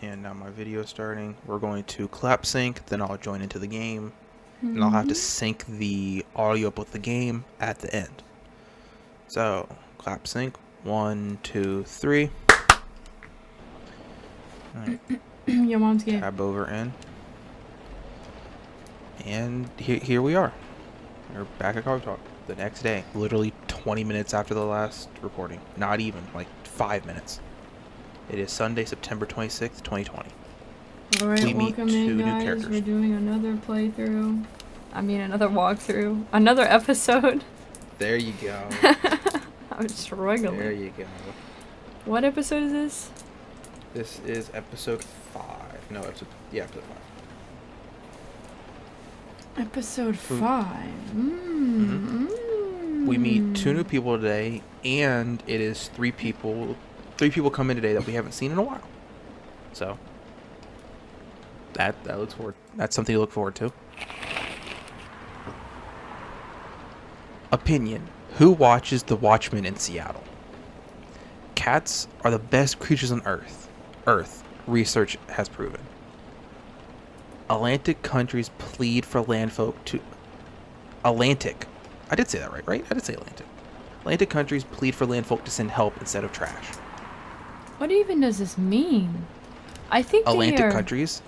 And now my video is starting. We're going to clap sync, then I'll join into the game. And I'll have to Mhm. sync the audio up with the game at the end. So, clap sync. 1, 2, 3. Alright, Your mom's gay. tab over in. And here we are. We're back at Coffee Talk the next day. Literally 20 minutes after the last recording. Not even, like 5 minutes. It is Sunday, September 26th, 2020. Alright, We meet welcome two in, new guys. characters. We're doing another playthrough. I mean, another walkthrough. Another episode. There you go. I'm struggling. There you go. What episode is this? This is episode 5. No, episode 5. Episode Ooh. 5. We meet 2 new people today, and it is 3 people. 3 people come in today that we haven't seen in a while. So that looks forward. That's something to look forward to. Opinion: who watches The Watchmen in Seattle? Cats are the best creatures on Earth. Research has proven. Atlantic countries plead for landfolk to... Atlantic. I did say that right? I did say Atlantic. Atlantic countries plead for landfolk to send help instead of trash. What even does this mean? I think Atlantic countries,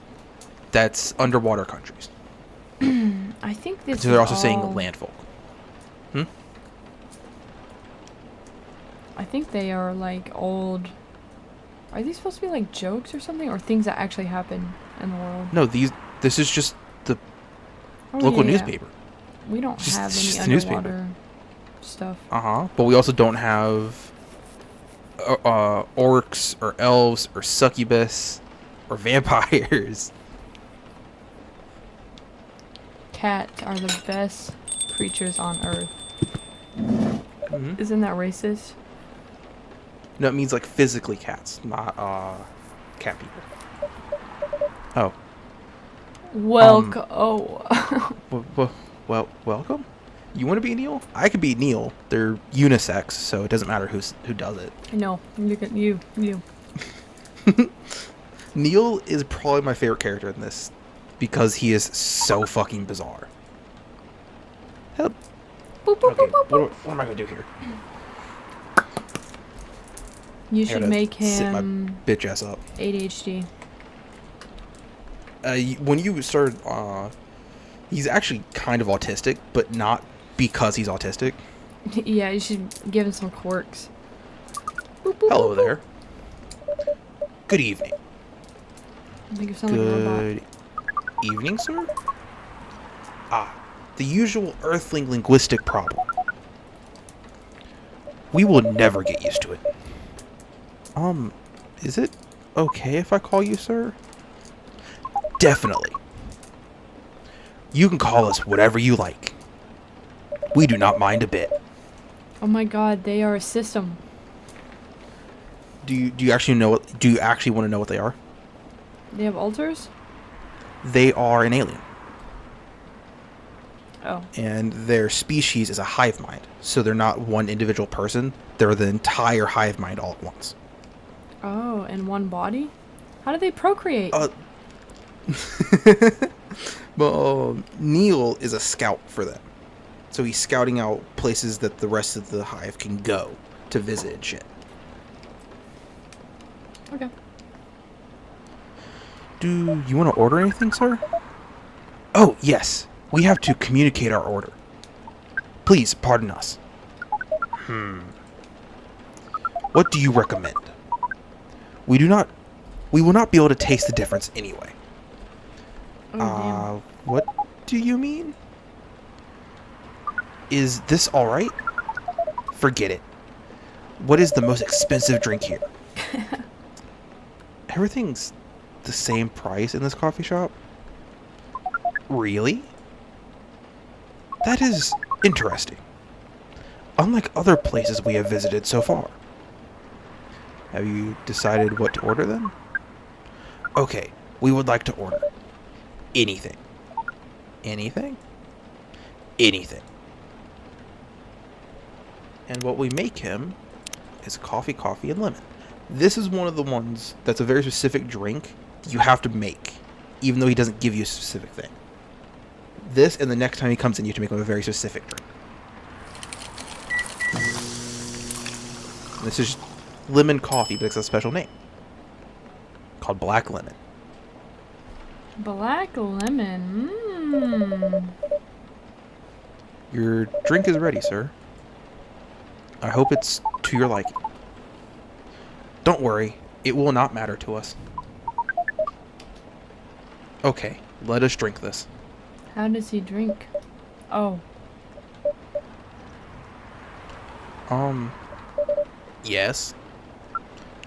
that's underwater countries. I think this So they're is also saying all... landfolk. I think they are like old... Are these supposed to be like jokes or something? Or things that actually happen in the world? No, this is just the Oh, local yeah. newspaper. We don't Just- have it's any just a newspaper. underwater stuff. But we also don't have orcs or elves or succubus or vampires. Cats are the best creatures on Earth. Mm-hmm. Isn't that racist? No, it means like physically cats, not cat people. Oh. Well, welcome. You want to be Neil? I could be Neil. They're unisex, so it doesn't matter who does it. No, you. Neil is probably my favorite character in this because he is so fucking bizarre. Help. Boop, boop, Okay, boop, boop, boop. what am I gonna do here? You I should gotta make sit my him bitch ass up. ADHD. When you started, he's actually kind of autistic, but not because he's autistic. Yeah, you should give him some quirks. Boop, boop, Hello boop, there. Good evening. I think you sound like a robot. Good evening, sir. The usual Earthling linguistic problem. We will never get used to it. Is it okay if I call you sir? Definitely. You can call us whatever you like. We do not mind a bit. Oh my god, they are a system. Do you actually know what? Do you actually want to know what they are? They have altars? They are an alien, Oh. and their species is a hive mind. So they're not one individual person. They're the entire hive mind all at once. Oh, in one body? How do they procreate? Well, Neil is a scout for them. So he's scouting out places that the rest of the hive can go to visit and shit. Okay. Do you want to order anything, sir? Oh, yes. We have to communicate our order. Please, pardon us. What do you recommend? We will not be able to taste the difference anyway. Oh, What do you mean? Is this alright? Forget it. What is the most expensive drink here? Everything's the same price in this coffee shop? Really? That is interesting. Unlike other places we have visited so far. Have you decided what to order then? Okay, we would like to order anything. Anything? Anything. And what we make him is coffee, and lemon. This is one of the ones that's a very specific drink you have to make, even though he doesn't give you a specific thing. This, and the next time he comes in, you have to make him a very specific drink. And this is lemon coffee, but it's a special name. Called Black Lemon. Black lemon. Mmm. Your drink is ready, sir. I hope it's to your liking. Don't worry, it will not matter to us. Okay, let us drink this. How does he drink? Oh. Yes.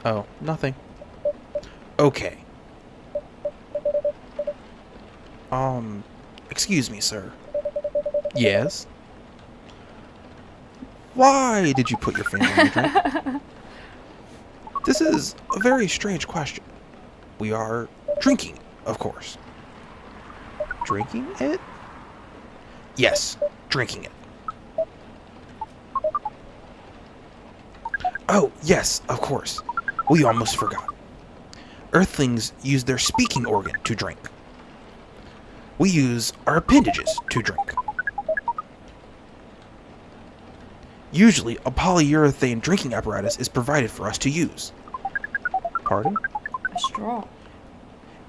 Oh, nothing. Okay. Excuse me, sir. Yes? Why did you put your finger in the drink? This is a very strange question. We are drinking, of course. Drinking it? Yes, drinking it. Oh, yes, of course. We almost forgot. Earthlings use their speaking organ to drink. We use our appendages to drink. Usually, a polyurethane drinking apparatus is provided for us to use. Pardon? A straw.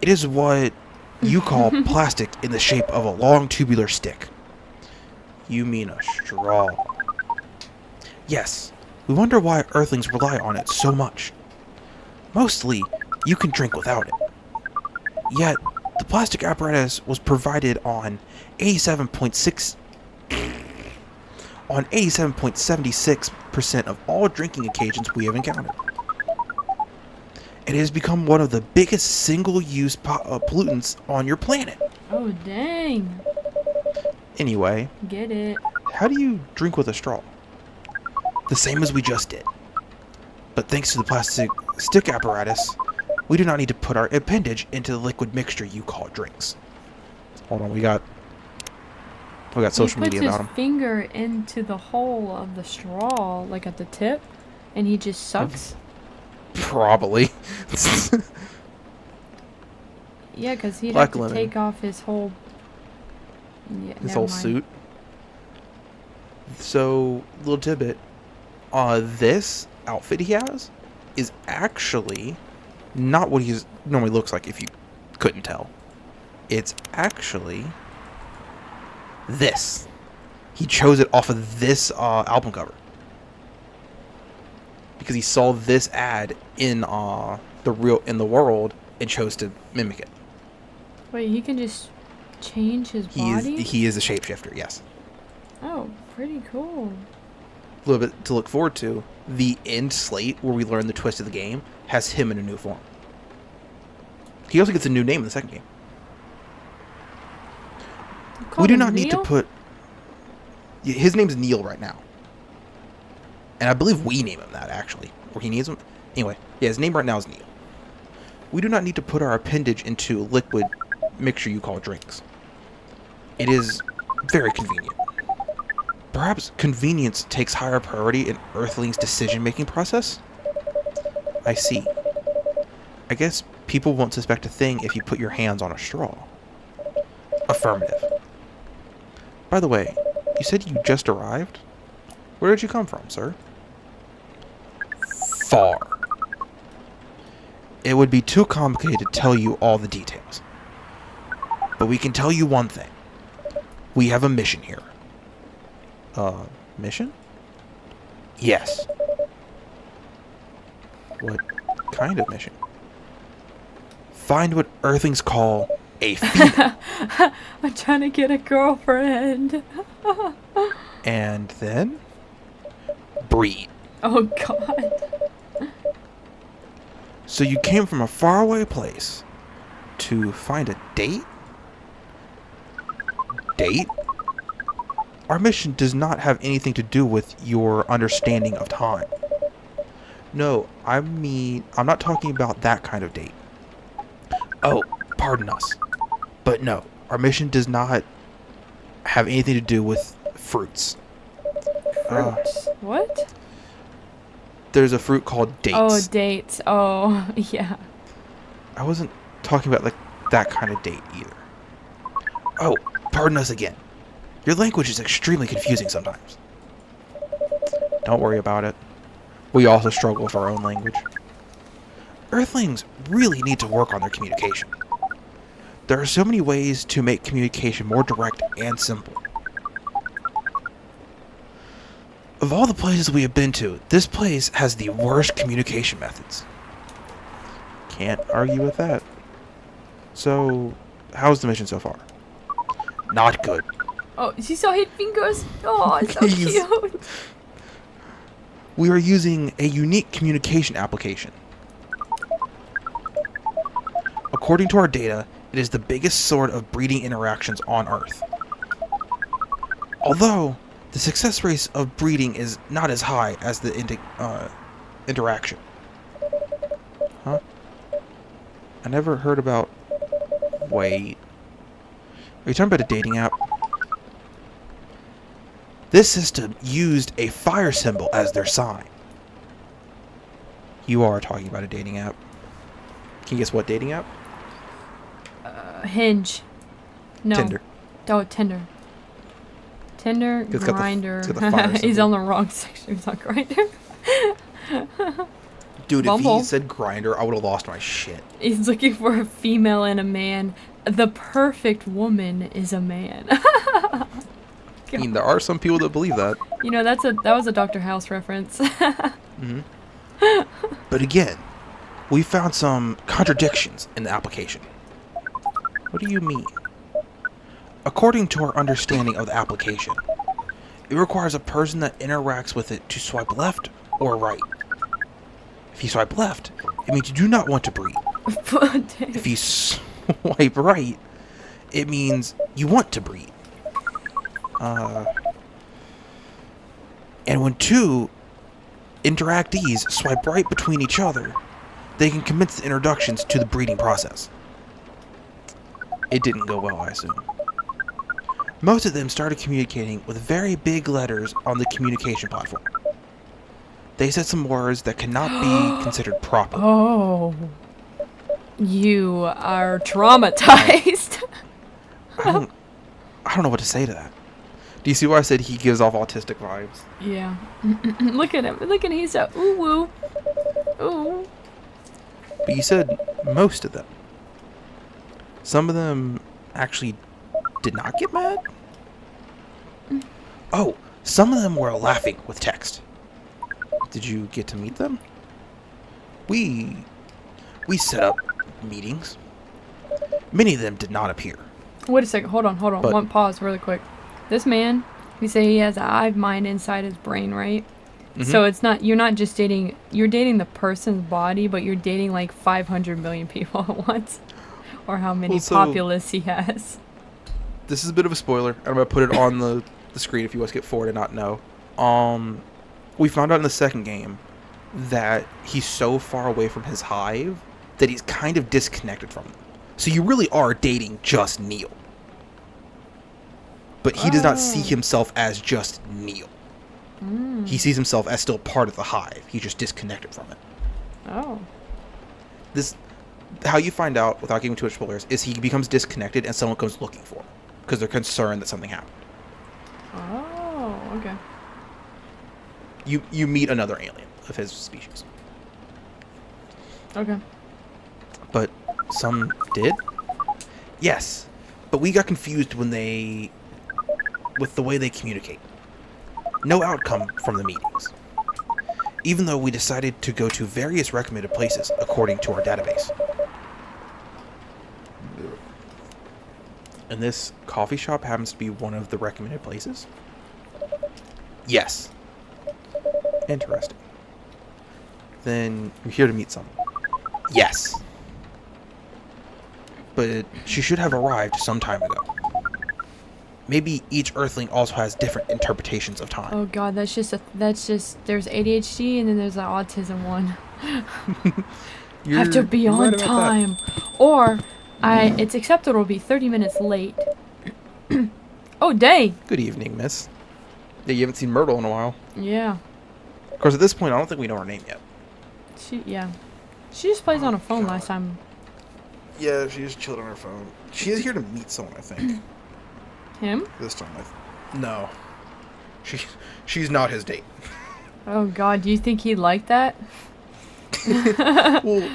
It is what you call plastic in the shape of a long tubular stick. You mean a straw. Yes, we wonder why Earthlings rely on it so much. Mostly, you can drink without it. Yet, the plastic apparatus was provided on 87.76% of all drinking occasions we have encountered. It has become one of the biggest single-use pollutants on your planet. Oh, dang. Anyway, Get it. how do you drink with a straw? The same as we just did. But thanks to the plastic stick apparatus, we do not need to put our appendage into the liquid mixture you call drinks. Hold on, we got social media about him. He puts his finger into the hole of the straw, like at the tip, and he just sucks. Probably. Yeah, because he'd Black have to lemon. take off his whole... Yeah, His never whole mind. suit. So, little tidbit. This outfit he has is actually not what he normally looks like if you couldn't tell. It's actually this. He chose it off of this album cover. Because he saw this ad in the world and chose to mimic it. Wait, he can just change his body? He is a shapeshifter, yes. Oh, pretty cool. A little bit to look forward to. The end slate, where we learn the twist of the game, has him in a new form. He also gets a new name in the second game. You We called do him not need to Neil? put... His name's Neil right now. And I believe we name him that, actually. Or he needs him. Anyway, yeah, his name right now is Neil. We do not need to put our appendage into a liquid mixture you call drinks. It is very convenient. Perhaps convenience takes higher priority in Earthling's decision-making process? I see. I guess people won't suspect a thing if you put your hands on a straw. Affirmative. By the way, you said you just arrived? Where did you come from, sir? Far. It would be too complicated to tell you all the details. But we can tell you one thing. We have a mission here. Mission? Yes. What kind of mission? Find what Earthlings call a female. I'm trying to get a girlfriend. And then breed. Oh, God. So you came from a faraway place to find a date? Date? Our mission does not have anything to do with your understanding of time. No, I mean, I'm not talking about that kind of date. Oh, pardon us. But no, our mission does not have anything to do with fruits. Fruits. What? there's a fruit called Oh, dates. dates. Oh, yeah. I wasn't talking about like that kind of date either. Oh, pardon us again. Your language is extremely confusing sometimes. Don't worry about it. We also struggle with our own language. Earthlings really need to work on their communication. There are so many ways to make communication more direct and simple. Of all the places we have been to, this place has the worst communication methods. Can't argue with that. So, how's the mission so far? Not good. Oh, she saw his fingers. Oh, it's so He's- cute. We are using a unique communication application. According to our data, it is the biggest sort of breeding interactions on Earth. Although, the success rate of breeding is not as high as the interaction. Huh? I never heard about... Wait. Are you talking about a dating app? This system used a fire symbol as their sign. You are talking about a dating app. Can you guess what dating app? Hinge. No. Tinder. Oh, Tinder. Tinder, It's got the- Grinder. it's got the fire He's symbol. on the wrong section. He's on Grinder. Dude, if Bumble. he said grinder, I would have lost my shit. He's looking for a female and a man. The perfect woman is a man. I mean, there are some people that believe that. You know, that was a Dr. House reference. Hmm. But again, we found some contradictions in the application. What do you mean? According to our understanding of the application, it requires a person that interacts with it to swipe left or right. If you swipe left, it means you do not want to breed. If you swipe right, it means you want to breed. And when two interactees swipe right between each other, they can commence the introductions to the breeding process. It didn't go well, I assume. Most of them started communicating with very big letters on the communication platform. They said some words that cannot be considered proper. Oh. You are traumatized. I don't know what to say to that. Do you see why I said he gives off autistic vibes? Yeah. Look at him. Look at him. He's so ooh woo. Ooh. But you said most of them. Some of them actually did not get mad? Oh, some of them were laughing with text. Did you get to meet them? We set up meetings. Many of them did not appear. Wait a second. Hold on. But- One pause really quick. This man, we say he has a hive mind inside his brain, right? So it's not, you're not just dating, you're dating the person's body, but you're dating like 500 million people at once. Or how many Well, so- populace he has. This is a bit of a spoiler. I'm going to put it on the screen if you want to skip forward and not know. We found out in the second game that he's so far away from his hive that he's kind of disconnected from them. So you really are dating just Neil. But he does not see himself as just Neil. He sees himself as still part of the hive. He's just disconnected from it. Oh. This, how you find out, without giving too much spoilers, is he becomes disconnected and someone comes looking for him. Because they're concerned that something happened. Oh, okay. You meet another alien of his species. Okay. But some did? Yes. But we got confused with the way they communicate. No outcome from the meetings. Even though we decided to go to various recommended places according to our database. And this coffee shop happens to be one of the recommended places? Yes. Interesting. Then you're here to meet someone. Yes. But she should have arrived some time ago. Maybe each Earthling also has different interpretations of time. Oh god, that's just there's ADHD and then there's the autism one. Have to be on time. Or it's acceptable to be 30 minutes late. Oh, day. Good evening, miss. Yeah, you haven't seen Myrtle in a while. Yeah. Of course, at this point, I don't think we know her name yet. Yeah. She just plays on her phone God. last time. Yeah, she just chilled on her phone. She is here to meet someone, I think. Him? This time, no. She's not his date. Oh god, do you think he'd like that? Well,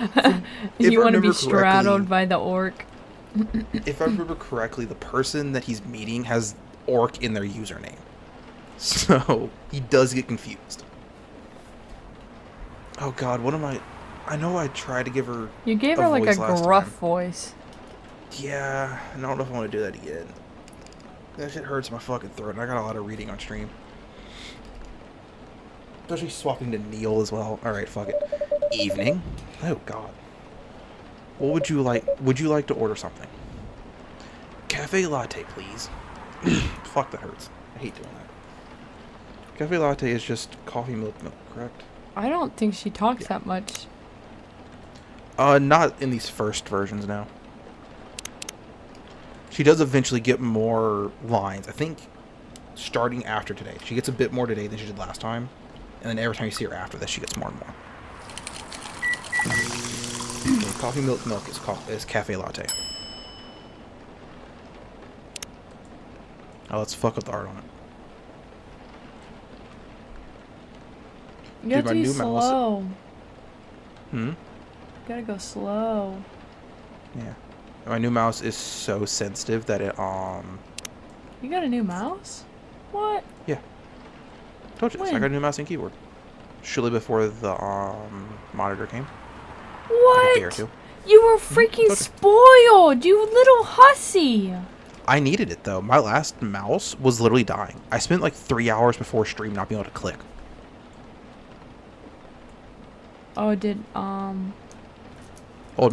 You want to be remember straddled correctly- by the orc? If I remember correctly, the person that he's meeting has orc in their username. So, he does get confused. Oh god, what am I know I tried to give her You gave a her like a voice last gruff time. voice. Yeah, and I don't know if I want to do that again. That shit hurts my fucking throat, and I got a lot of reading on stream. Especially swapping to Neil as well. Alright, fuck it. Evening? Oh god. What would you like? Would you like to order something? Cafe latte, please. Fuck, that hurts. I hate doing that. Cafe latte is just coffee, milk, correct? I don't think she talks Yeah. that much. Not in these first versions now. She does eventually get more lines. I think starting after today. She gets a bit more today than she did last time. And then every time you see her after this, she gets more and more. Okay, coffee, milk is cafe latte. Oh, let's fuck up the art on it. You Dude, have my to be new mouse- slow. Hmm? Gotta go slow. Yeah. My new mouse is so sensitive that it, You got a new mouse? What? told you this. I When? got a new mouse and keyboard. Shortly before the, monitor came. What? Like a day or two. You were freaking Okay. spoiled, you little hussy. I needed it, though. My last mouse was literally dying. I spent, like, 3 hours before stream not being able to click. Oh, Old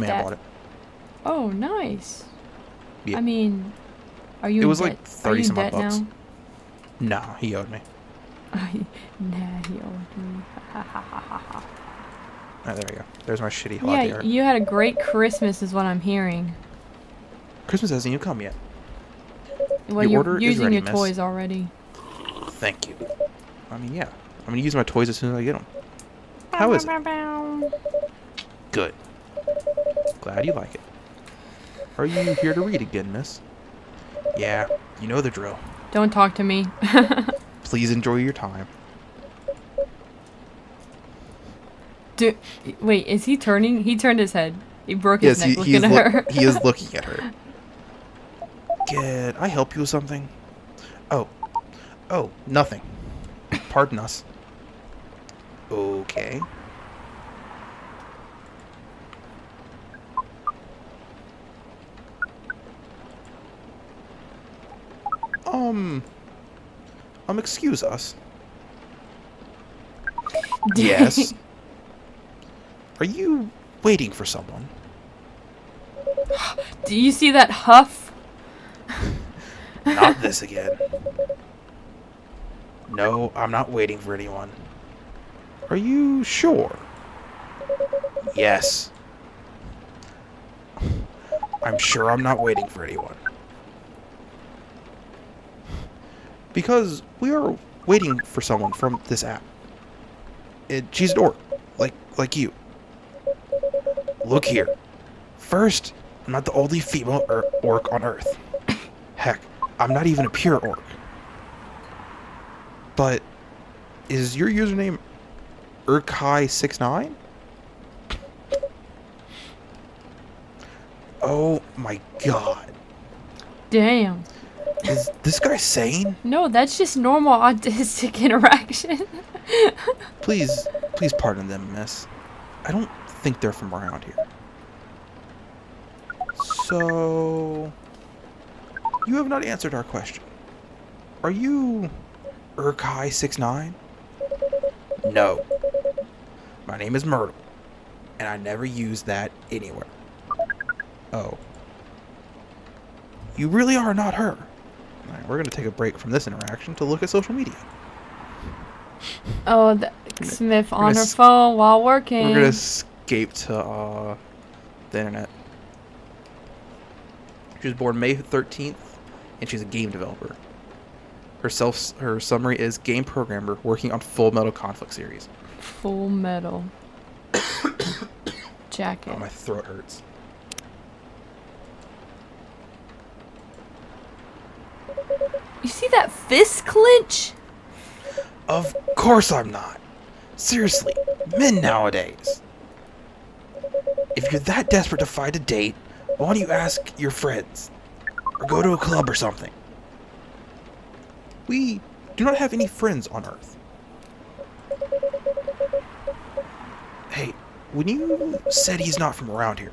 man That- bought it. oh, nice. Yeah. I mean, are you It in was debt? like 30 Are you in some odd debt bucks. now? No, he owed me. Nah, he owed me. Oh, there we go. There's my shitty latte Yeah, art. you had a great Christmas is what I'm hearing. Christmas hasn't even come yet. Well, Your you're order is using ready, your miss. toys already. Thank you. I mean, yeah. I'm going to use my toys as soon as I get them. How is it? Good. Glad you like it. Are you here to read again, miss? Yeah, you know the drill. Don't talk to me. Please enjoy your time. Wait, is he turning? He turned his head. He broke his Yes, neck looking at her. he is looking at her. Can I help you with something? Oh, nothing. Pardon us. Okay. Excuse us. Yes. Are you waiting for someone? Do you see that huff? Not this again. No, I'm not waiting for anyone. Are you sure? Yes. I'm sure I'm not waiting for anyone. Because we are waiting for someone from this app. She's an orc, like you. Look here. First, I'm not the only female orc on Earth. Heck, I'm not even a pure orc. But is your username Urkai69? Oh my god. Damn. Is this guy sane? No, that's just normal autistic interaction. Please pardon them, miss. I don't think they're from around here. So, you have not answered our question. Are you Urkai69? No. My name is Myrtle, and I never use that anywhere. Oh. You really are not her. Alright, we're going to take a break from this interaction to look at social media. Oh, Smith on her s- phone while working. We're going to escape to the internet. She was born May 13th, and she's a game developer. Her summary is game programmer working on Full Metal Conflict series. Full Metal Jacket. Oh, my throat hurts. You see that fist clench? Of course I'm not. Seriously, men nowadays. If you're that desperate to find a date, why don't you ask your friends? Or go to a club or something. We do not have any friends on Earth. Hey, when you said he's not from around here,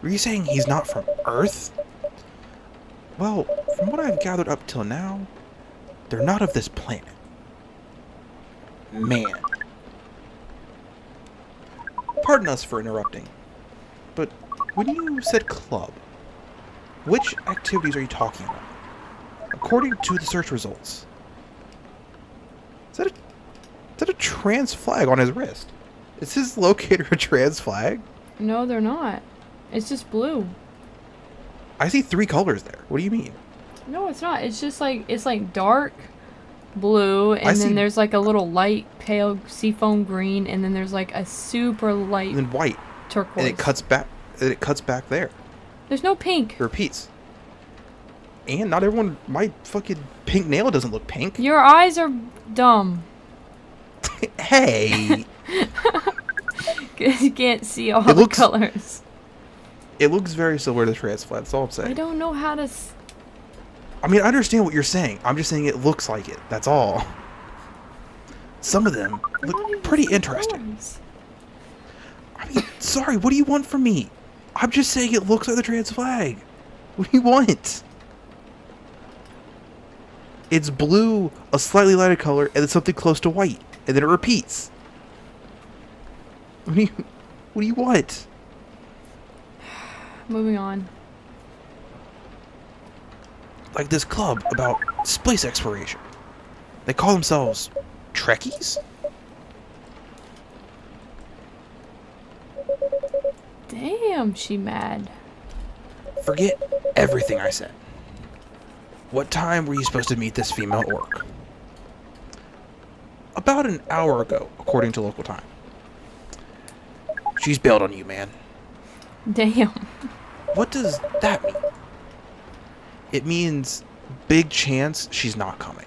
were you saying he's not from Earth? Well, from what I've gathered up till now, they're not of this planet. Man. Pardon us for interrupting, but when you said club, which activities are you talking about? According to the search results, is that a trans flag on his wrist? Is his locator a trans flag? No, they're not. It's just blue. I see 3 colors there. What do you mean? No, it's not. It's just like, it's like dark blue, and then there's like a little light pale seafoam green, and then there's like a super light and then white turquoise. And it cuts back. And it cuts back there. There's no pink. It repeats. And not everyone. My fucking pink nail doesn't look pink. Your eyes are dumb. Hey. Because you can't see all the colors. It looks very similar to trans flag. That's all I'm saying. I don't know how to. I mean, I understand what you're saying. I'm just saying it looks like it. That's all. Some of them look pretty interesting. Colors. I mean, sorry, what do you want from me? I'm just saying it looks like the trans flag. What do you want? It's blue, a slightly lighter color, and then something close to white. And then it repeats. What do you want? Moving on. Like this club about space exploration. They call themselves Trekkies? Damn, she mad. Forget everything I said. What time were you supposed to meet this female orc? About an hour ago, according to local time. She's bailed on you, man. Damn. What does that mean? It means big chance she's not coming.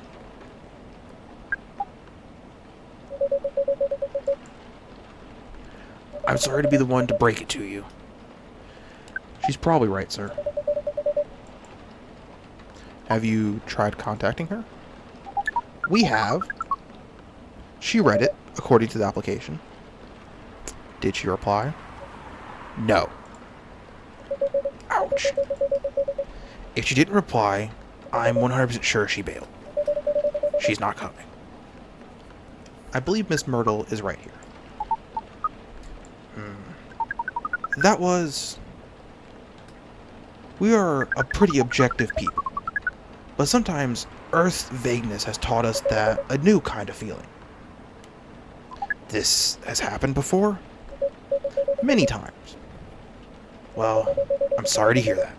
I'm sorry to be the one to break it to you. She's probably right, sir. Have you tried contacting her? We have. She read it, according to the application. Did she reply? No. Ouch. If she didn't reply, I'm 100% sure she bailed. She's not coming. I believe Miss Myrtle is right here. That was... We are a pretty objective people. But sometimes Earth's vagueness has taught us that a new kind of feeling. This has happened before? Many times. Well, I'm sorry to hear that.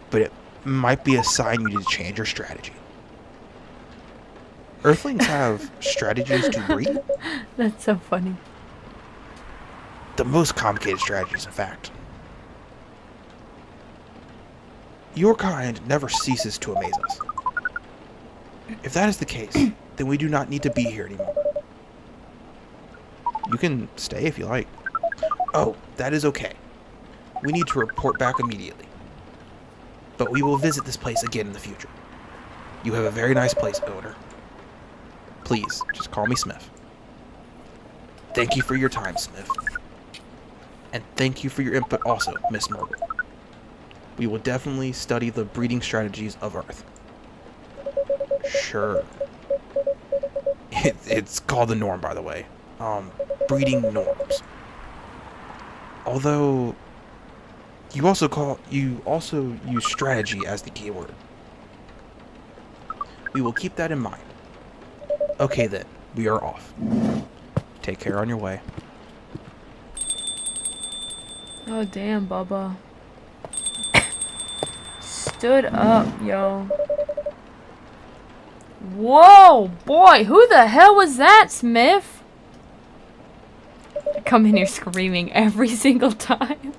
But it might be a sign you need to change your strategy. Earthlings have strategies to breed? That's so funny. The most complicated strategies, in fact. Your kind never ceases to amaze us. If that is the case, then we do not need to be here anymore. You can stay if you like. Oh, that is okay. We need to report back immediately. But we will visit this place again in the future. You have a very nice place, owner. Please, just call me Smith. Thank you for your time, Smith. And thank you for your input also, Miss Myrtle. We will definitely study the breeding strategies of Earth. Sure. It's called the norm, by the way. Breeding norms. Although, you also use strategy as the keyword. We will keep that in mind. Okay then, we are off. Take care on your way. Oh, damn, Bubba. Stood up, yo. Whoa, boy, who the hell was that, Smith? come in here screaming every single time.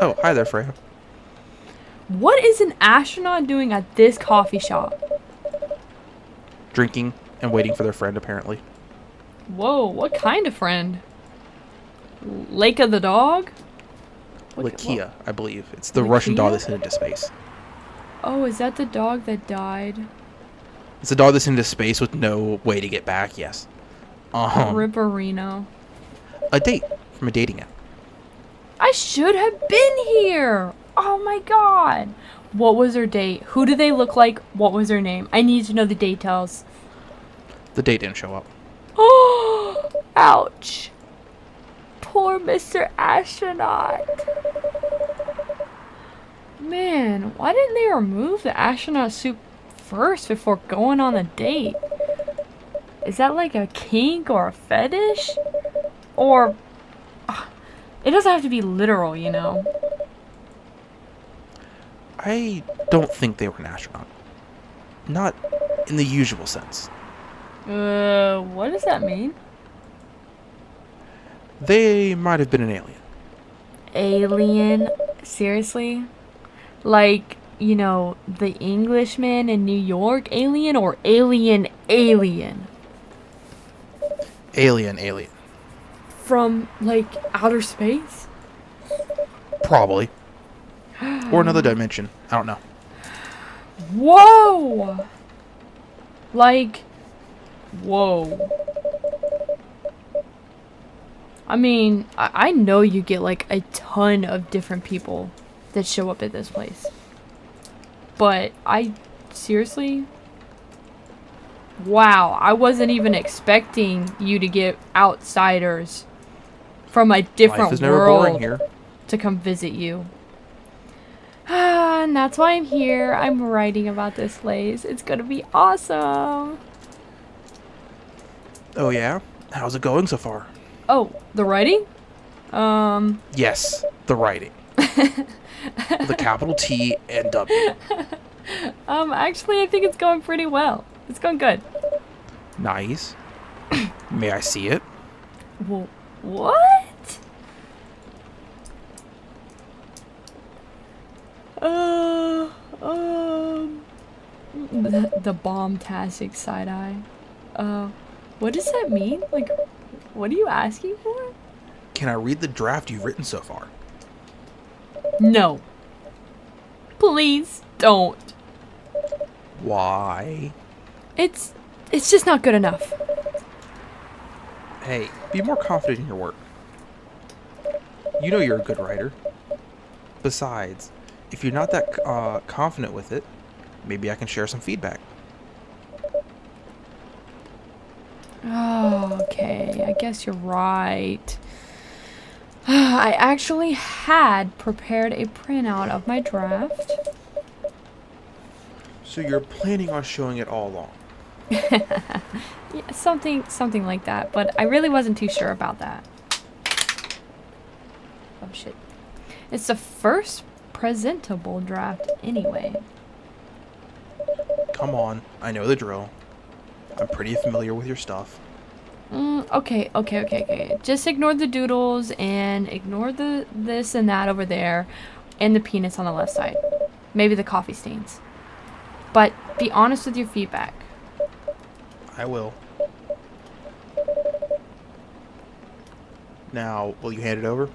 Oh, hi there, Freya. What is an astronaut doing at this coffee shop? Drinking and waiting for their friend, apparently. Whoa, what kind of friend? Lake of the Dog? Lakia, I believe. It's the Russian dog that's headed into space. Oh, is that the dog that died? It's a dog that's into space with no way to get back, yes. Ripperino. A date from a dating app. I should have been here! Oh my god! What was her date? Who do they look like? What was her name? I need to know the details. The date didn't show up. Oh, ouch. Poor Mr. Astronaut. Man, why didn't they remove the astronaut suit first before going on the date? Is that like a kink or a fetish? Or... it doesn't have to be literal, you know? I don't think they were an astronaut. Not in the usual sense. What does that mean? They might have been an alien. Alien? Seriously? Like, you know, the Englishman in New York alien or alien? Alien. From, like, outer space? Probably. Or another dimension. I don't know. Whoa! Like, whoa. I mean, I know you get like a ton of different people that show up at this place. But seriously? Wow, I wasn't even expecting you to get outsiders from a different Life is never world boring here. to come visit you. And that's why I'm here. I'm writing about this place. It's gonna be awesome. Oh yeah? How's it going so far? Oh, the writing? Yes, the writing. With a capital T and W. Actually, I think it's going pretty well. It's going good. Nice. May I see it? Well, what? The bombastic side eye. What does that mean? Like, what are you asking for? Can I read the draft you've written so far? No. Please don't. Why? It's just not good enough. Hey, be more confident in your work. You know you're a good writer. Besides, if you're not that confident with it, maybe I can share some feedback. Oh, okay. I guess you're right. I actually had prepared a printout of my draft. So you're planning on showing it all along? Yeah, something like that, but I really wasn't too sure about that. Oh shit. It's the first presentable draft anyway. Come on, I know the drill. I'm pretty familiar with your stuff. Okay. Just ignore the doodles and ignore the this and that over there and the penis on the left side. Maybe the coffee stains. But be honest with your feedback. I will. Now, will you hand it over?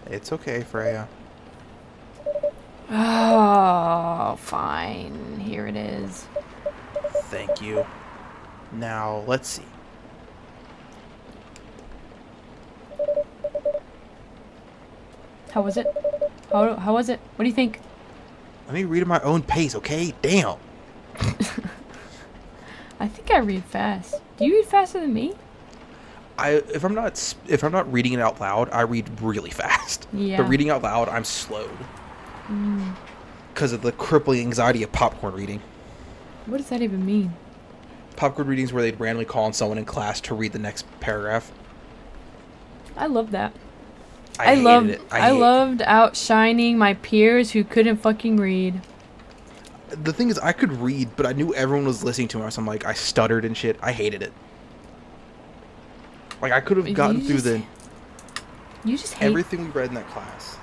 It's okay, Freya. Oh, fine. Here it is. Thank you. Now, let's see. How was it? How was it? What do you think? Let me read at my own pace, okay? Damn. I think I read fast. Do you read faster than me? If I'm not reading it out loud, I read really fast. Yeah. But reading out loud, I'm slowed. Because of the crippling anxiety of popcorn reading. What does that even mean? Popcorn readings where they'd randomly call on someone in class to read the next paragraph. I love that. I loved outshining my peers who couldn't fucking read. The thing is, I could read, but I knew everyone was listening to me, so I'm like, I stuttered and shit. I hated it. Like, I could have gotten through You just hate... everything we read in that class.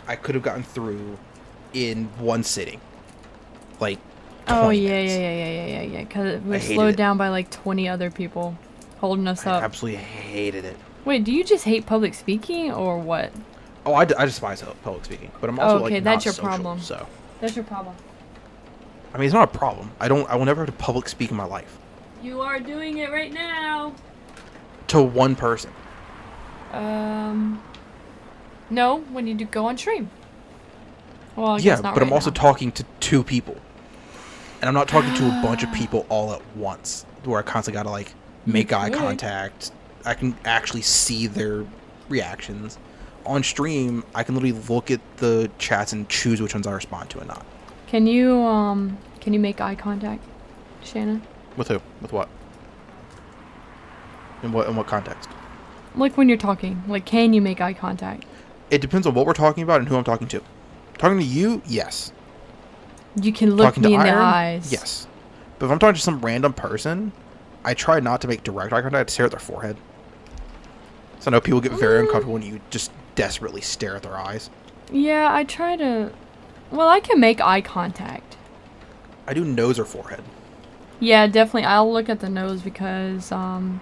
I could have gotten through in one sitting. Like, 20 Oh, yeah, minutes. yeah. Because we're I hated slowed it. down by like 20 other people holding us I up. absolutely hated it. Wait, do you just hate public speaking or what? Oh, I despise public speaking, but I'm also Okay, like that's not your social, problem. so That's your problem. I mean, it's not a problem. I will never have to public speak in my life You are doing it right now. to one person. No, when you do go on stream. Well, I Yeah, guess not but right I'm also now. talking to 2 people, and I'm not talking to a bunch of people all at once, where I constantly gotta like make eye could. contact. I can actually see their reactions. On stream, I can literally look at the chats and choose which ones I respond to and not. Can you make eye contact, Shannon? With who? With what? In what context? Like when you're talking. Like, can you make eye contact? It depends on what we're talking about and who I'm talking to. Talking to you, yes. You can look Talking me to in the Iron, eyes. yes. But if I'm talking to some random person, I try not to make direct eye contact. I stare at their forehead. So I know people get very uncomfortable when you just desperately stare at their eyes. Yeah, I try to... Well, I can make eye contact. I do nose or forehead. Yeah, definitely. I'll look at the nose because sometimes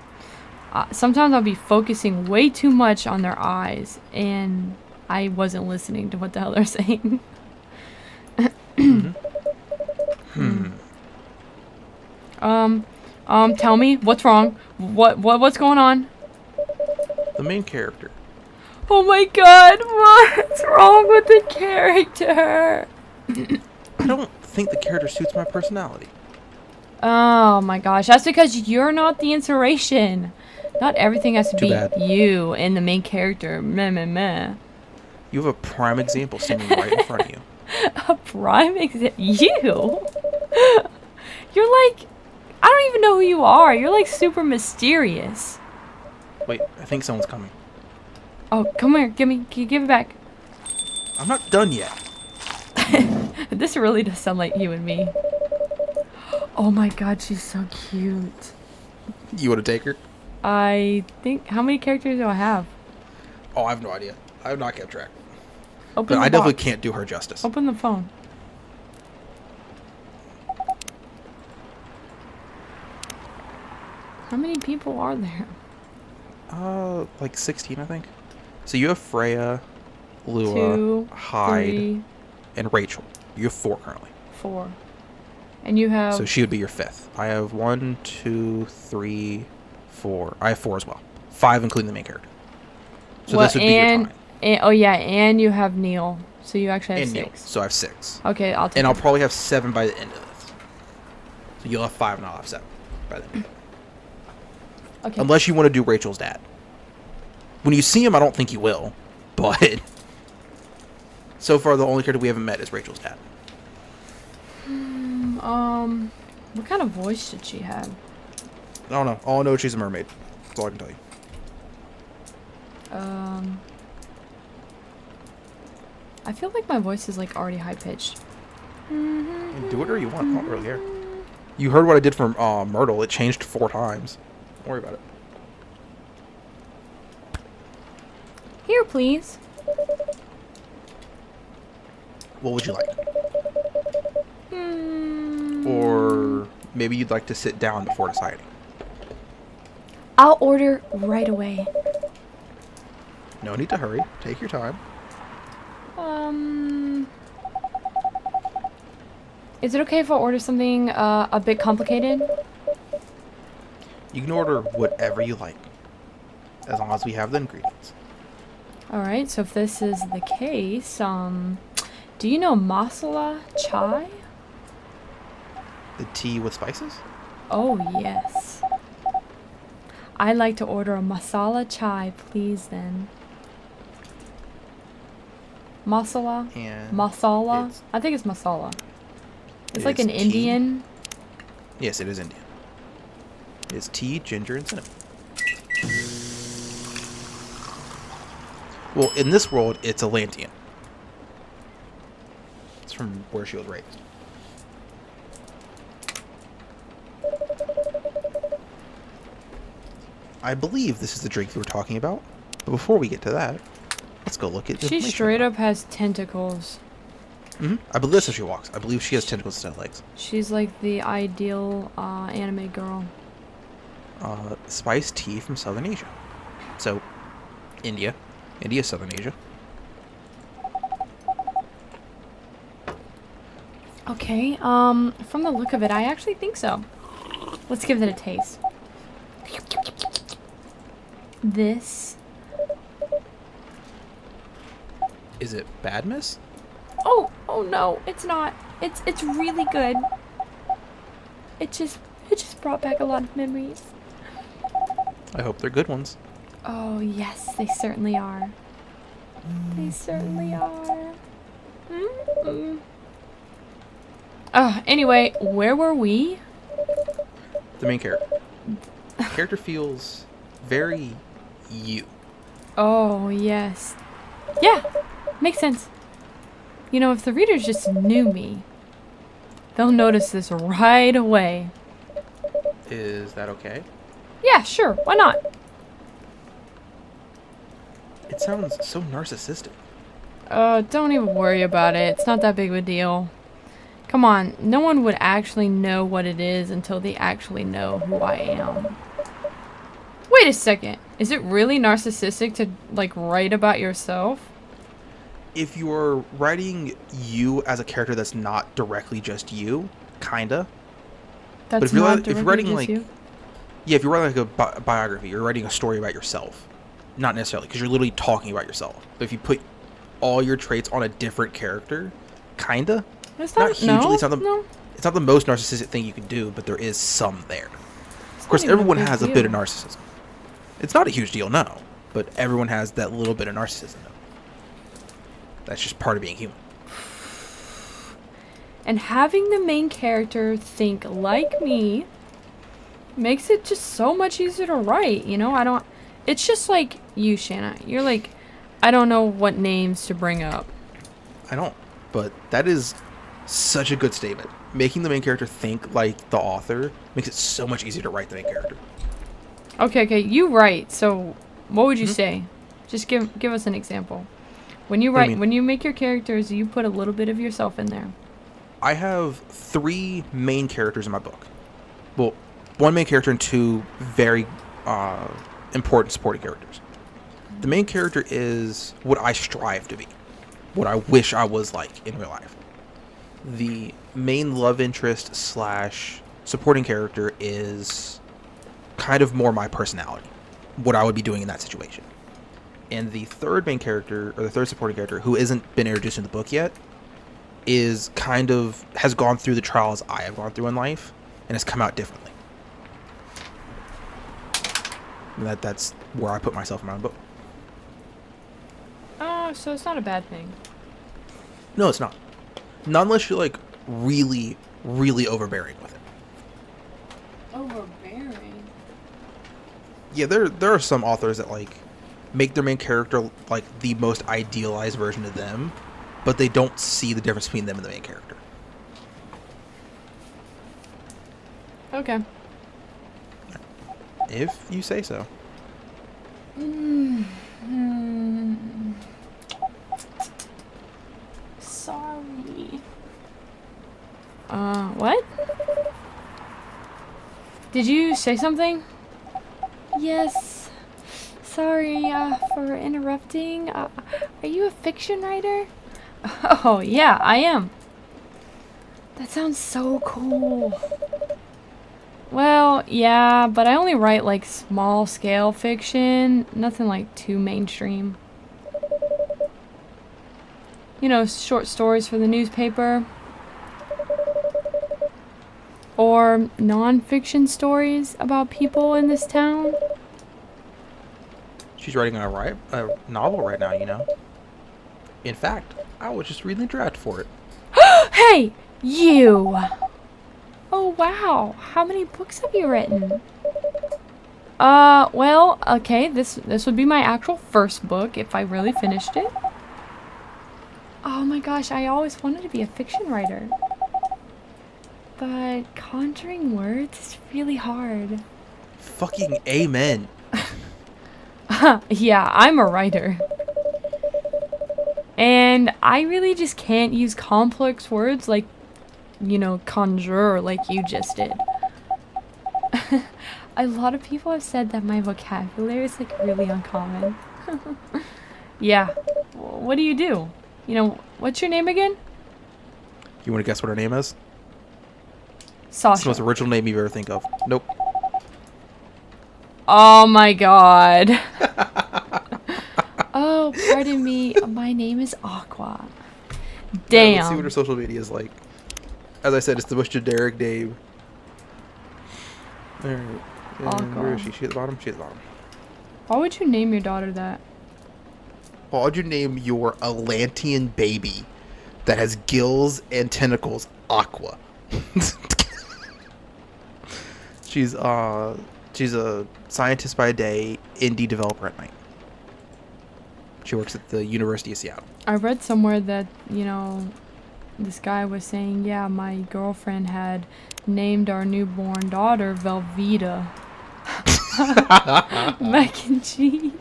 I'll be focusing way too much on their eyes and I wasn't listening to what the hell they're saying. Tell me what's wrong. What's going on? The main character. Oh my god, what's wrong with the character? I don't think the character suits my personality. Oh my gosh, that's because you're not the inspiration. Not everything has to Too be bad. you and the main character. Meh, meh, meh. You have a prime example standing right in front of you. A prime example. You? You're like, I don't even know who you are. You're like super mysterious. Wait, I think someone's coming. Oh, come here. Give it back. I'm not done yet. This really does sound like you and me. Oh my god, she's so cute. You want to take her? I think, how many characters do I have? Oh, I have no idea. I have not kept track. Open But the I definitely box. can't do her justice. Open the phone. How many people are there? Like 16, I think. So you have Freya, Lua, 2, Hyde, 3, and Rachel. You have 4 currently. 4. And you have... So she would be your 5th. I have 1, 2, 3, 4. I have 4 as well. 5 including the main character. So Well, this would be your time. oh yeah, and you have Neil. So you actually have And Neil. 6. So I have 6. Okay, I'll take And I'll it. probably have 7 by the end of this. So you'll have 5 and I'll have 7 by the end. Okay. Unless you want to do Rachel's dad. When you see him, I don't think you will. But so far, the only character we haven't met is Rachel's dad. What kind of voice should she have? I don't know. All I know is she's a mermaid. That's all I can tell you. I feel like my voice is like already high pitched. Do whatever you want. I don't really care. You heard what I did for Myrtle. It changed 4 times. Don't worry about it. Here, please. What would you like? Or maybe you'd like to sit down before deciding. I'll order right away. No need to hurry. Take your time. Is it okay if I order something a bit complicated? You can order whatever you like, as long as we have the ingredients. Alright, so if this is the case, do you know masala chai? The tea with spices? Oh, yes. I'd like to order a masala chai, please, then. Masala? And Masala? it's- I think it's masala. It's It like is an tea. Indian. Yes, it is Indian. It's tea, ginger, and cinnamon. Well, in this world, it's Atlantean. It's from where she was raised. I believe this is the drink you were talking about. But before we get to that, let's go look at the She information straight about up has tentacles. it. I believe that's how she walks. I believe she has tentacles instead of legs. She's like the ideal anime girl. Spiced tea from Southern Asia. So, India. India, Southern Asia. Okay, from the look of it, I actually think so. Let's give it a taste. This. Is it bad, miss? Oh no, it's not. It's really good. It just brought back a lot of memories. I hope they're good ones. Oh yes, they certainly are. They certainly are. Mm-mm. Anyway, where were we? The main character. The character feels very you. Oh, yes. Yeah, makes sense. You know, if the readers just knew me, they'll notice this right away. Is that okay? Yeah, sure, why not? It sounds so narcissistic. Don't even worry about it. It's not that big of a deal. Come on, no one would actually know what it is until they actually know who I am. Wait a second. Is it really narcissistic to, like, write about yourself? If you're writing you as a character that's not directly just you, kinda. That's But if you're not if you're directly writing just like, you? yeah, if you're writing like a biography, you're writing a story about yourself, not necessarily because you're literally talking about yourself. But if you put all your traits on a different character, kinda. It's Not hugely. no, It's not the no. it's not the most narcissistic thing you can do, but there is some there. It's Of course, not even everyone big has a bit of deal. narcissism. It's not a huge deal, no, but everyone has that little bit of narcissism. That's just part of being human. And having the main character think like me makes it just so much easier to write, you know? It's just like you, Shanna. You're like, I don't know what names to bring up. I don't, but that is such a good statement. Making the main character think like the author makes it so much easier to write the main character. Okay, you write. So, what would you say? Just give us an example. When you What do you write, mean? when you make your characters, you put a little bit of yourself in there. I have 3 main characters in my book. Well, 1 main character and 2 very important supporting characters. The main character is what I strive to be, what I wish I was like in real life. The main love interest / supporting character is kind of more my personality, what I would be doing in that situation. And the third main character, or the third supporting character, who isn't been introduced in the book yet, is kind of has gone through the trials I have gone through in life and has come out differently. And that's where I put myself in my own book. Oh, so it's not a bad thing. No, it's not. Not unless you're like really, really overbearing with it. Overbearing. Yeah, there are some authors that like make their main character like the most idealized version of them, but they don't see the difference between them and the main character. Okay. If you say so. Sorry. What? Did you say something? Yes. Sorry, for interrupting. Are you a fiction writer? Oh, yeah, I am. That sounds so cool. Well, yeah, but I only write like small scale fiction, nothing like too mainstream. You know, short stories for the newspaper. Or non-fiction stories about people in this town. She's writing a novel right now, you know. In fact, I was just reading the draft for it. Hey, you! Oh, wow. How many books have you written? Well, okay, this would be my actual first book if I really finished it. Oh my gosh, I always wanted to be a fiction writer. But conjuring words is really hard. Fucking amen. Yeah, I'm a writer. And I really just can't use complex words like, conjure like you just did. A lot of people have said that my vocabulary is like really uncommon. Yeah. What do you do? What's your name again? You want to guess what her name is? It's the Sasha. most original name you've ever think of. Nope. Oh my god. Oh, pardon me. My name is Aqua. Damn. Let's see what her social media is like. As I said, it's the most generic name. Alright. And where is she? She at the bottom? She at the bottom. Why would you name your daughter that? Why would you name your Atlantean baby that has gills and tentacles Aqua? She's a scientist by day, indie developer at night. She works at the University of Seattle. I read somewhere that, this guy was saying, yeah, my girlfriend had named our newborn daughter Velveeta. Mac and cheese.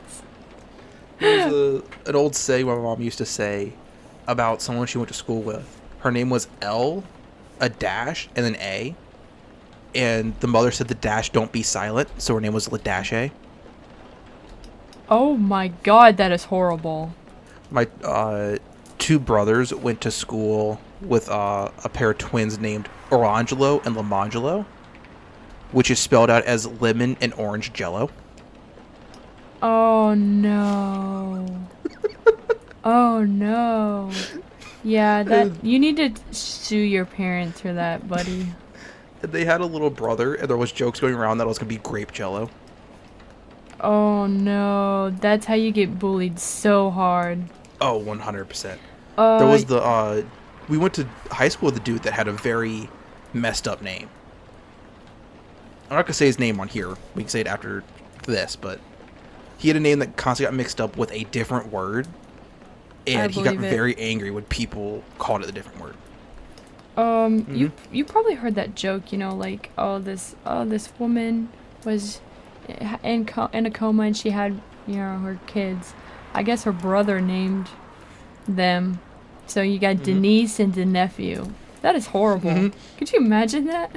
There's an old saying my mom used to say about someone she went to school with. Her name was L, a dash, and an A. And the mother said the dash don't be silent, so her name was LaDash. Oh my god, that is horrible. My two brothers went to school with a pair of twins named Orangelo and Lamangelo, which is spelled out as lemon and orange jello. Oh no. Oh no. Yeah, you need to sue your parents for that, buddy. They had a little brother, and there was jokes going around that it was going to be grape jello. Oh no, that's how you get bullied so hard. Oh, 100%. There was we went to high school with a dude that had a very messed up name. I'm not going to say his name on here. We can say it after this, but he had a name that constantly got mixed up with a different word. And he got very angry when people called it a different word. You probably heard that joke, like, this woman was in a coma and she had, her kids. I guess her brother named them. So you got Denise and the nephew. That is horrible. Could you imagine that?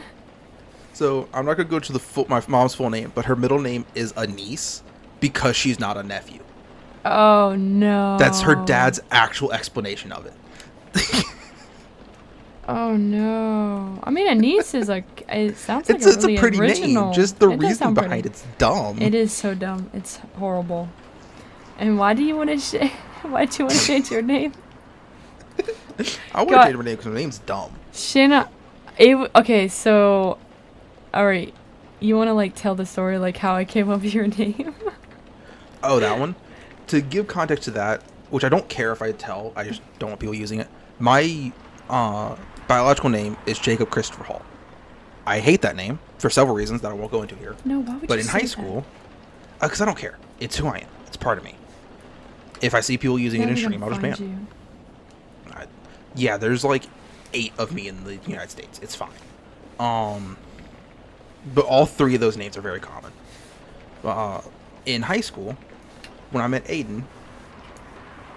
So I'm not going to go to my mom's full name, but her middle name is Anise because she's not a nephew. Oh no. That's her dad's actual explanation of it. Oh no! I mean, Anise is like it sounds like it's really a pretty original. name. Just the reason behind it's dumb. It is so dumb. It's horrible. And why do you want to? Why do you want to change your name? I want to change my name because my name's dumb. Shanna, okay, so, all right, you want to like tell the story like how I came up with your name? Oh, that one. To give context to that, which I don't care if I tell, I just don't want people using it. My biological name is Jacob Christopher Hall. I hate that name for several reasons that I won't go into here. No, why would you? But in high school, because I don't care. It's who I am. It's part of me. If I see people using it in stream, I'll just ban. Yeah, there's like 8 of me in the United States. It's fine. But all 3 of those names are very common. In high school, when I met Aiden,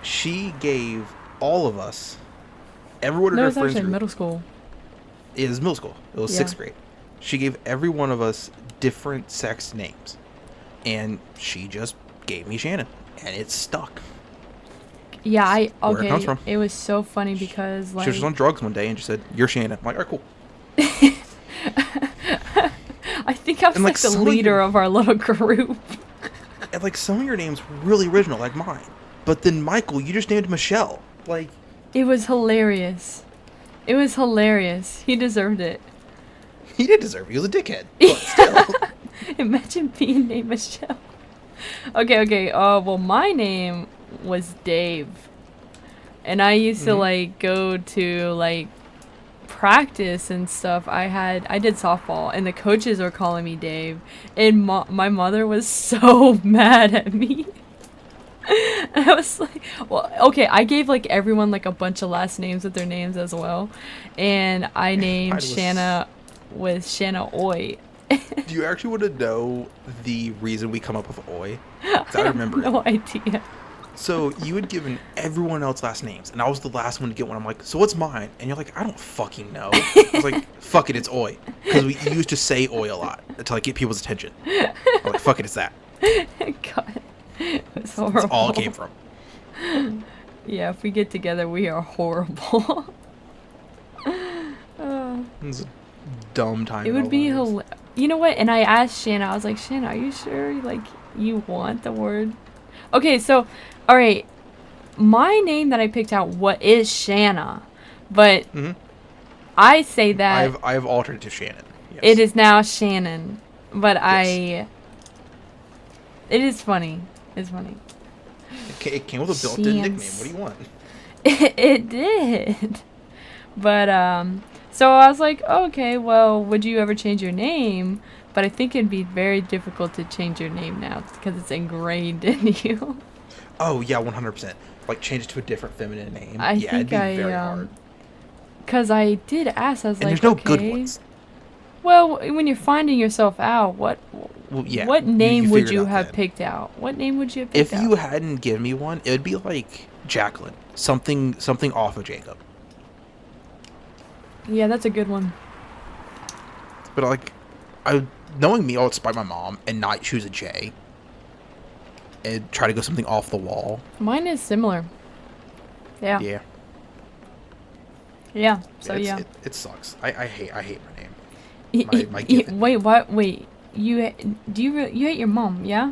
she gave all of us, everyone in her friends group. Middle school. It was middle school. It was 6th grade. She gave every one of us different sex names, and she just gave me Shannon, and it stuck. Yeah, Where it comes from. It was so funny because like she was just on drugs one day and just said, "You're Shannon." I'm like, "All right, cool." I think I was like the leader of our little group. And like some of your names were really original, like mine. But then Michael, you just named Michelle. Like, it was hilarious. It was hilarious. He deserved it. He did deserve it. He was a dickhead. But still. Imagine being named Michelle. Okay. Well, my name was Dave. And I used to like go to like practice and stuff. I did softball and the coaches were calling me Dave, and my mother was so mad at me. And I was like, well, okay, I gave like everyone like a bunch of last names with their names as well, and I named Shanna with Shanna Oi, Do you actually want to know the reason we come up with Oi? 'Cause I remember No it. idea. So you had given everyone else last names, and I was the last one to get one. I'm like, so what's mine? And you're like, I don't fucking know. I was like, fuck it, it's Oi. Because we used to say Oi a lot to like get people's attention. I'm like, fuck it, it's that. God, it was horrible. That's all it came from. Yeah, if we get together, we are horrible. It's a dumb time. It in would our be lives. hilarious. You know what? And I asked Shanna, I was like, Shanna, are you sure? Like, you want the word? Okay, so, alright. My name that I picked out, what is Shanna? But Mhm. I say that I've altered it to Shannon. Yes. it is now Shannon. But it is funny. It's funny. It came with a built-in nickname. What do you want? It did. But, so I was like, okay, well, would you ever change your name? But I think it'd be very difficult to change your name now because it's ingrained in you. Oh yeah, 100%. Like change it to a different feminine name. I Yeah, it'd think be very hard. Because I did ask, I was And like, there's no okay. good ones. Well, when you're finding yourself out, what Yeah, what you name would figure it you out have then. picked out? What name would you have picked If out? you hadn't given me one, it would be like Jacqueline. Something off of Jacob. Yeah, that's a good one. But like, knowing me, I would spite my mom and not choose a J. And try to go something off the wall. Mine is similar. Yeah. Yeah. Yeah. So It's- yeah. It sucks. I hate my name. My given Wait, name. what? Wait. You hate your mom? Yeah.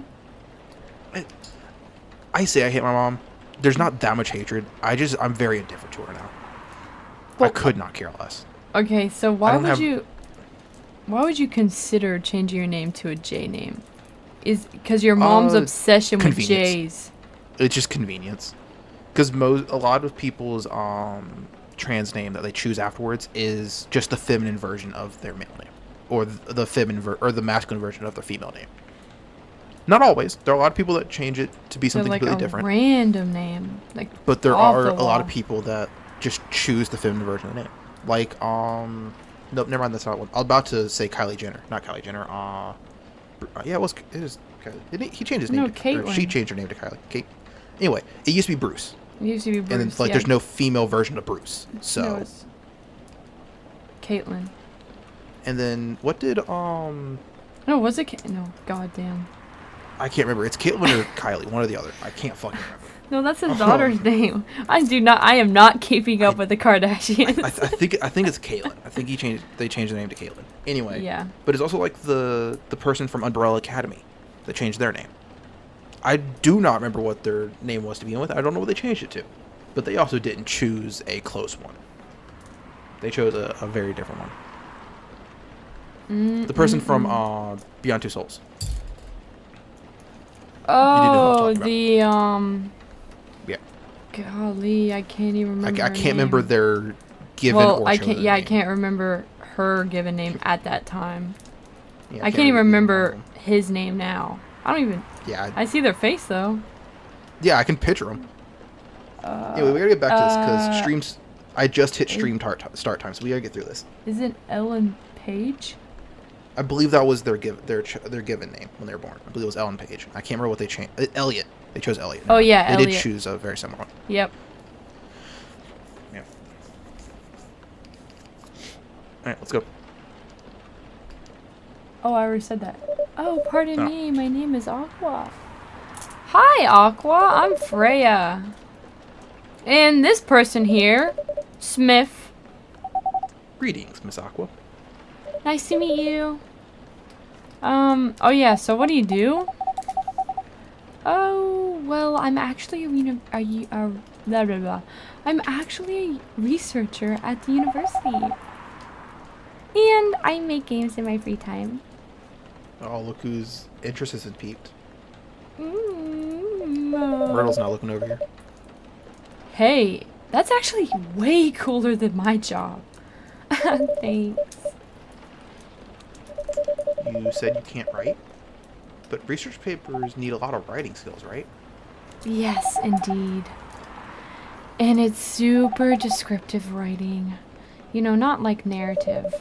I say I hate my mom. There's not that much hatred. I'm very indifferent to her now. I Well, could not care less. Okay, so I why don't would have- you? Why would you consider changing your name to a J name? Is because your mom's obsession with convenience. J's. It's just convenience. Because a lot of people's trans name that they choose afterwards is just the feminine version of their male name, or the or the masculine version of their female name. Not always. There are a lot of people that change it to be So something like completely a different. random name, like. But there off are the a lot of wall. people that just choose the feminine version of the name. Like nope, never mind. That's not one. I was about to say Kylie Jenner, not Kylie Jenner. Yeah, it is Kylie. Didn't he changed his name? No, Or she Caitlyn. changed her name to Kylie. Kate. Anyway, it used to be Bruce. It used to be Bruce. And then, like, yeah. there's no female version of Bruce. So, No, it's Caitlyn. and then what did No, was it? No, goddamn. I can't remember. It's Caitlyn or Kylie, one or the other. I can't fucking remember. No, that's his daughter's name. I am not keeping up with the Kardashians. I think it's Caitlyn. I think they changed the name to Caitlyn. Anyway. Yeah. But it's also like the person from Umbrella Academy that changed their name. I do not remember what their name was to begin with. I don't know what they changed it to. But they also didn't choose a close one. They chose a very different one. The person from Beyond Two Souls. Oh, talking the Yeah. Golly, I can't even remember. I her can't remember name. their given Well, or I chosen can't. Yeah, I name. can't remember her given name at that time. Yeah, I can't even either remember one his name now. I don't even. of them. Yeah, I see their face though. yeah, I can picture them. Anyway, we gotta get back to this because streams. I just hit stream start time, so we gotta get through this. Is it Ellen Page? I believe that was their given name when they were born. I believe it was Ellen Page. I can't remember what they changed. Elliot. They chose Elliot. Oh, yeah, they did Elliot. choose a very similar one. Yep. Yeah. All right, let's go. Oh, I already said that. Oh, pardon Oh. me. My name is Aqua. Hi, Aqua. I'm Freya. And this person here, Smith. Greetings, Miss Aqua. Nice to meet you. Oh yeah, so what do you do? Oh, well, I'm actually blah, blah, blah. I'm actually a researcher at the university. And I make games in my free time. Oh, look whose interest has been piqued. Mm, Myrtle's not looking over here. Hey, that's actually way cooler than my job. Thanks. You said you can't write, but research papers need a lot of writing skills, right? Yes, indeed. And it's super descriptive writing. You know, not like narrative.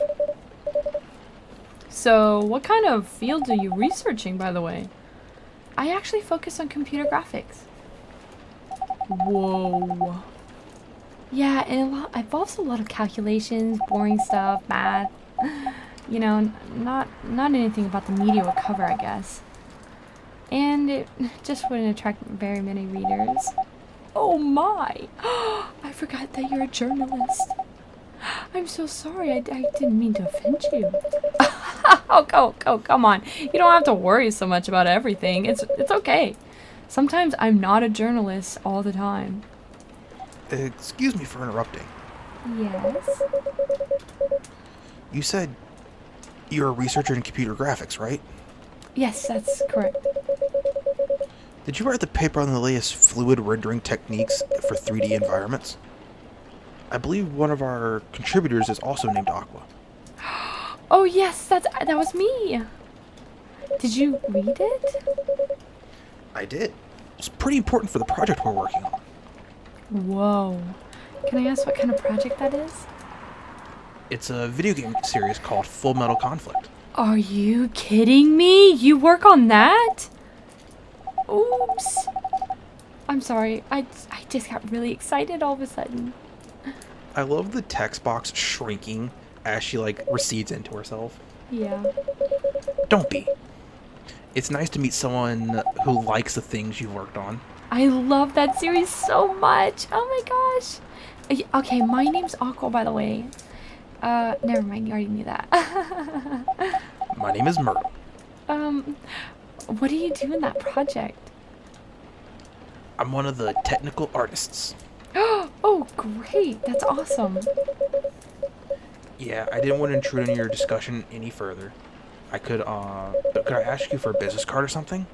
So, what kind of fields are you researching, by the way? I actually focus on computer graphics. Whoa. Yeah, and it involves a lot of calculations, boring stuff, math. You know, not anything about the media would cover, I guess. And it just wouldn't attract very many readers. Oh my! I forgot that you're a journalist. I'm so sorry. I didn't mean to offend you. Oh, come on. You don't have to worry so much about everything. It's okay. Sometimes I'm not a journalist all the time. Excuse me for interrupting. Yes. You said you're a researcher in computer graphics, right? Yes, that's correct. Did you write the paper on the latest fluid rendering techniques for 3D environments? I believe one of our contributors is also named Aqua. Oh yes, that was me. Did you read it? I did. It's pretty important for the project we're working on. Whoa. Can I ask what kind of project that is? It's a video game series called Full Metal Conflict. Are you kidding me? You work on that? Oops. I'm sorry. I just got really excited all of a sudden. I love the text box shrinking as she recedes into herself. Yeah. Don't be. It's nice to meet someone who likes the things you've worked on. I love that series so much. Oh my gosh. Okay, my name's Aqua, by the way. Never mind. You already knew that. My name is Myrtle. What do you do in that project? I'm one of the technical artists. Oh, great. That's awesome. Yeah, I didn't want to intrude on your discussion any further. Could I ask you for a business card or something?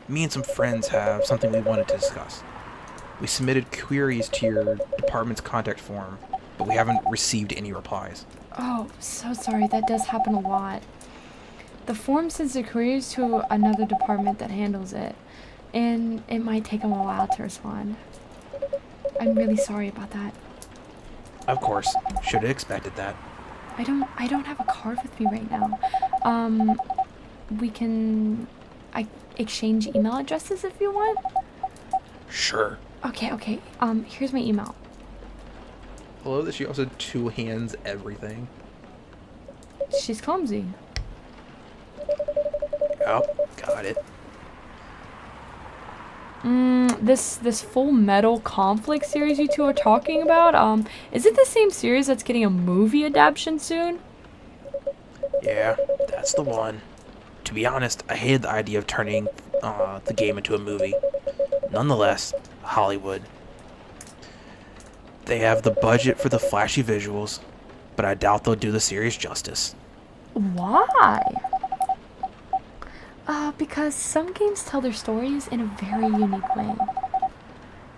Me and some friends have something we wanted to discuss. We submitted queries to your department's contact form, but we haven't received any replies. Oh, so sorry. That does happen a lot. The form sends the queries to another department that handles it, and it might take them a while to respond. I'm really sorry about that. Of course, should have expected that. I don't have a card with me right now. We can exchange email addresses if you want. Sure. Okay. Here's my email. I love that she also two hands everything. She's clumsy. Oh, got it. This Full Metal Conflict series you two are talking about, is it the same series that's getting a movie adaptation soon? Yeah, that's the one. To be honest, I hated the idea of turning the game into a movie. Nonetheless, Hollywood. They have the budget for the flashy visuals, but I doubt they'll do the series justice. Why? Because some games tell their stories in a very unique way.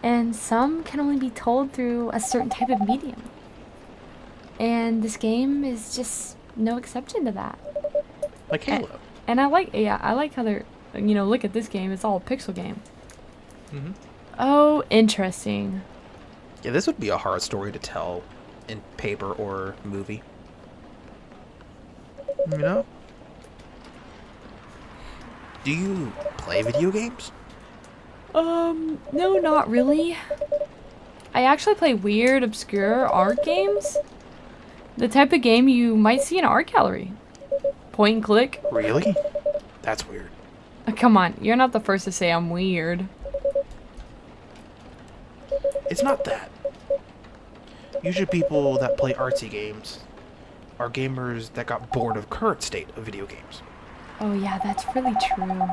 And some can only be told through a certain type of medium. And this game is just no exception to that. Like Halo. And I like how they're, look at this game, it's all a pixel game. Mm-hmm. Oh, interesting. Yeah, this would be a hard story to tell in paper or movie. You know? Do you play video games? No, not really. I actually play weird, obscure art games. The type of game you might see in an art gallery. Point and click. Really? That's weird. Come on, you're not the first to say I'm weird. It's not that. Usually people that play artsy games are gamers that got bored of current state of video games. Oh yeah, that's really true.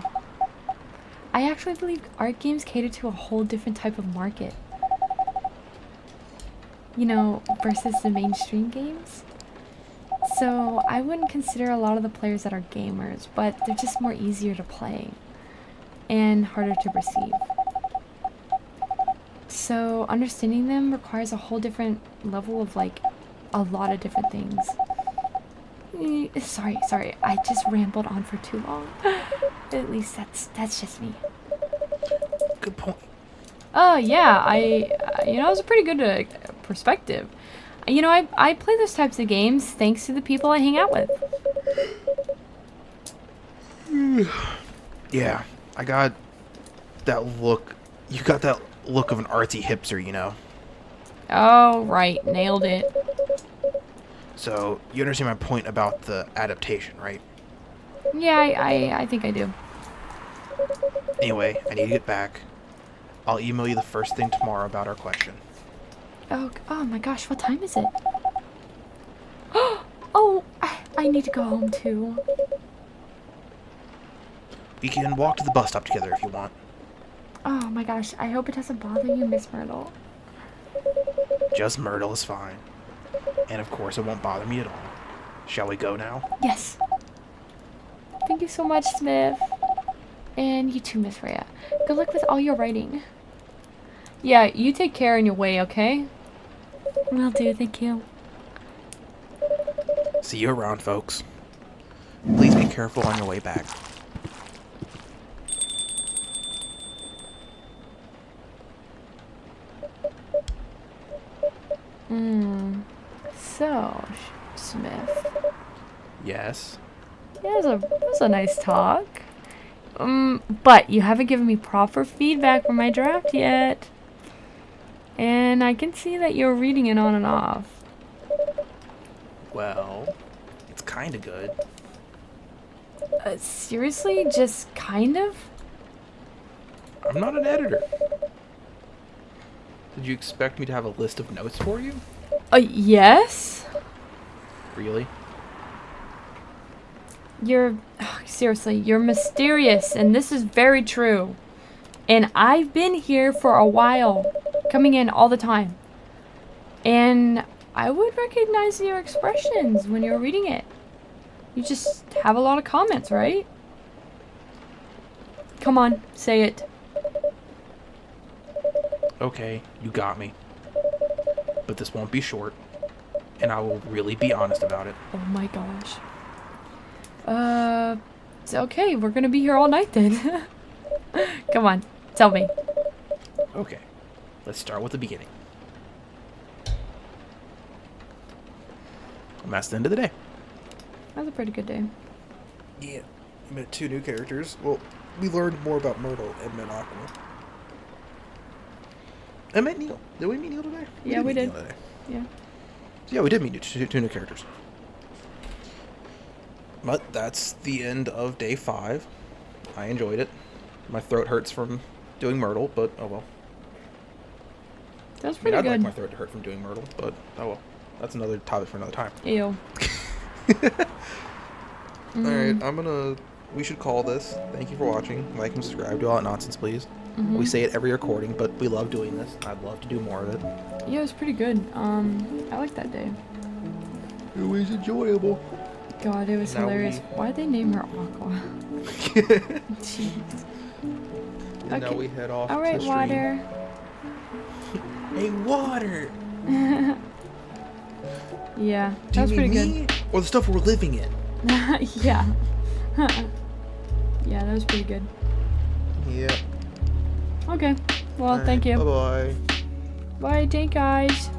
I actually believe art games cater to a whole different type of market. Versus the mainstream games. So I wouldn't consider a lot of the players that are gamers, but they're just more easier to play and harder to perceive. So understanding them requires a whole different level of a lot of different things. Sorry, I just rambled on for too long. At least that's just me. Good point. Oh yeah, it was a pretty good perspective. I play those types of games thanks to the people I hang out with. Yeah, I got that look. You got that look of an artsy hipster, you know. Oh, right. Nailed it. So, you understand my point about the adaptation, right? Yeah, I think I do. Anyway, I need to get back. I'll email you the first thing tomorrow about our question. Oh my gosh, what time is it? Oh, I need to go home too. We can walk to the bus stop together if you want. Oh my gosh, I hope it doesn't bother you, Miss Myrtle. Just Myrtle is fine. And of course, it won't bother me at all. Shall we go now? Yes. Thank you so much, Smith. And you too, Miss Rhea. Good luck with all your writing. Yeah, you take care on your way, okay? Will do, thank you. See you around, folks. Please be careful on your way back. So, Smith. Yes. Yeah, that was a nice talk. But you haven't given me proper feedback for my draft yet. And I can see that you're reading it on and off. Well, it's kind of good. Seriously? Just kind of? I'm not an editor. Did you expect me to have a list of notes for you? Yes? Really? Seriously, you're mysterious, and this is very true. And I've been here for a while, coming in all the time. And I would recognize your expressions when you're reading it. You just have a lot of comments, right? Come on, say it. Okay, you got me. But this won't be short, and I will really be honest about it. Oh my gosh. It's okay, we're gonna be here all night then. Come on, tell me. Okay, let's start with the beginning. And that's the end of the day. That was a pretty good day. Yeah, we met 2 new characters. Well, we learned more about Myrtle and met Aqua. I met Neil. Did we meet Neil today? Yeah, we did. Neil today. Yeah. Yeah, we did meet 2 new characters. But that's the end of day 5. I enjoyed it. My throat hurts from doing Myrtle, but oh well. That was I mean, pretty I'd good. like my throat to hurt from doing Myrtle, but oh well. That's another topic for another time. Ew. Alright, we should call this. Thank you for watching. Like and subscribe. Do all that nonsense, please. We say it every recording, but we love doing this. I'd love to do more of it. Yeah, it was pretty good. I liked that day. It was enjoyable. God, it was Now hilarious. Why'd they name her Aqua? Jeez. And now we head off Alright, to water. Hey, water! Yeah, Do that was you pretty mean good. me? Or the stuff we're living in? Yeah. Yeah, that was pretty good. Yeah. Okay. Well, thank you. Bye-bye. Bye, thank guys.